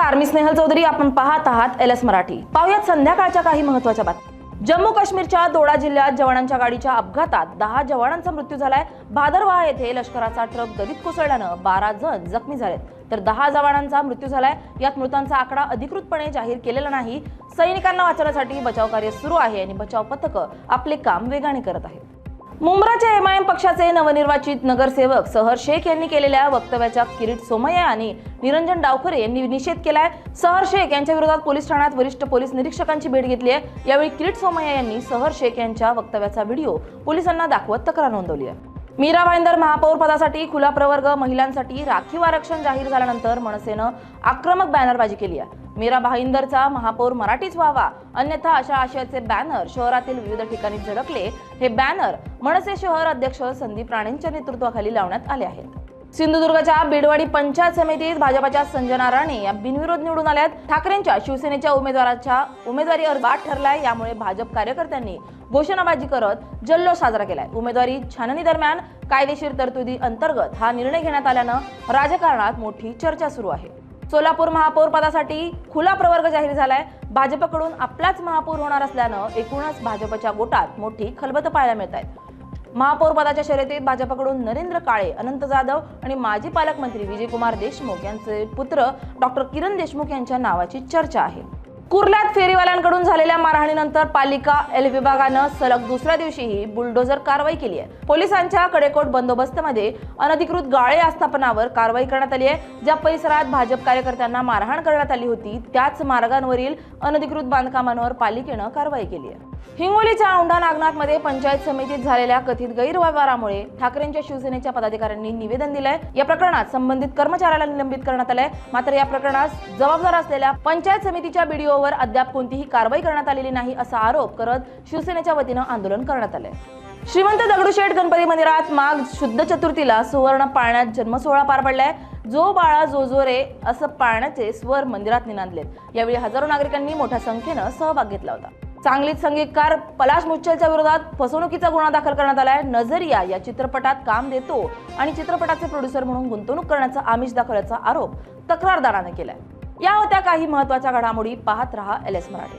नमस्कार, मी स्नेहल चौधरी. आपण पाहत आहात LS मराठी. पाहुयात संध्याकाळच्या काही महत्त्वाच्या बातम्या. जम्मू काश्मीरच्या दोडा जिल्ह्यात जवानांच्या गाडीच्या अपघातात 10 जवानांचा मृत्यू झालाय. भादरवाह येथे लष्कराचा ट्रक दरीत कोसळल्यानं 12 जण जखमी झालेत, तर 10 जवानांचा मृत्यू झालाय. यात मृतांचा आकडा अधिकृतपणे जाहीर केलेला नाही. सैनिकांना वाचवण्यासाठी बचाव कार्य सुरू आहे आणि बचाव पथकं आपले काम वेगाने करत आहेत. मुंब्राच्या MIM पक्षाचे नवनिर्वाचित नगरसेवक सहर शेख यांनी केलेल्या वक्तव्याचा किरीट सोमय्या आणि निरंजन डावखरे यांनी निषेध केलाय. सहर शेख यांच्या विरोधात पोलीस ठाण्यात वरिष्ठ पोलीस निरीक्षकांची भेट घेतली आहे. यावेळी किरीट सोमय्या यांनी सहर शेख यांच्या वक्तव्याचा व्हिडिओ पोलिसांना दाखवत तक्रार नोंदवली आहे. मीरा भाईंदर महापौर पदासाठी खुला प्रवर्ग महिलांसाठी राखीव आरक्षण जाहीर झाल्यानंतर मनसेनं आक्रमक बॅनरबाजी केली आहे. मीरा भाईंदरचा महापौर मराठीच व्हावा, अन्यथा अशा आशयाचे बॅनर शहरातील विविध ठिकाणी झळकले. हे बॅनर मनसे शहर अध्यक्ष संदीप राणेंच्या नेतृत्वाखाली लावण्यात आले आहेत. सिंधुदुर्गच्या बेडवाडी पंचायत समितीत भाजपच्या संजना राणे या बिनविरोध निवडून आल्यात. ठाकरेंच्या शिवसेनेच्या उमेदवारी अर्ज बाद ठरलाय. यामुळे भाजप कार्यकर्त्यांनी घोषणाबाजी करत जल्लोष साजरा केलाय. उमेदवारी छाननी दरम्यान कायदेशीर तरतुदी अंतर्गत हा निर्णय घेण्यात आल्यानं राजकारणात मोठी चर्चा सुरू आहे. सोलापूर महापौर पदासाठी खुला प्रवर्ग जाहीर झालाय. भाजपकडून आपलाच महापौर होणार असल्यानं एकूणच भाजपच्या गोटात मोठी खलबतं पाहायला मिळत आहे. महापौर पदाच्या शर्यतीत भाजपकडून नरेंद्र काळे, अनंत जाधव आणि माजी पालकमंत्री विजयकुमार देशमुख यांचे पुत्र डॉक्टर किरण देशमुख यांच्या नावाची चर्चा आहे. कुर्ल्यात फेरीवाल्यांकडून झालेल्या मारहाणीनंतर पालिका L विभागानं सलग दुसऱ्या दिवशीही बुलडोझर कारवाई केली आहे. पोलिसांच्या कडेकोट बंदोबस्तामध्ये अनधिकृत गाळे आस्थापनावर कारवाई करण्यात आली आहे. ज्या परिसरात भाजप कार्यकर्त्यांना मारहाण करण्यात आली होती त्याच मार्गांवरील अनधिकृत बांधकामांवर पालिकेनं कारवाई केली आहे. हिंगोलीच्या औंढा नागनाथमध्ये पंचायत समितीत झालेल्या कथित गैरव्यवहारामुळे ठाकरेंच्या शिवसेनेच्या पदाधिकाऱ्यांनी निवेदन दिलंय. या प्रकरणात संबंधित कर्मचाऱ्याला निलंबित करण्यात आलंय. मात्र या प्रकरणास जबाबदार असलेल्या पंचायत समितीच्या BDOवर अद्याप कोणतीही कारवाई करण्यात आलेली नाही असा आरोप करत शिवसेनेच्या वतीनं आंदोलन करण्यात आलंय. श्रीमंत दगडूशेठ गणपती मंदिरात माघ शुद्ध चतुर्थीला सुवर्ण पाळण्यात जन्मसोहळा पार पडलाय. जो बाळा जो जो रे असं पाळण्याचे स्वर मंदिरात निनादलेत. यावेळी हजारो नागरिकांनी मोठ्या संख्येनं सहभाग घेतला होता. सांगलीत संगीतकार पलाश मुच्छलच्या विरोधात फसवणुकीचा गुन्हा दाखल करण्यात आलाय. नजरिया या चित्रपटात काम देतो आणि चित्रपटाचे प्रोड्युसर म्हणून गुंतवणूक करण्याचा आमिष दाखवल्याचा आरोप तक्रारदाराने केलाय. या होत्या काही महत्त्वाच्या घडामोडी. पाहत रहा LS मराठी.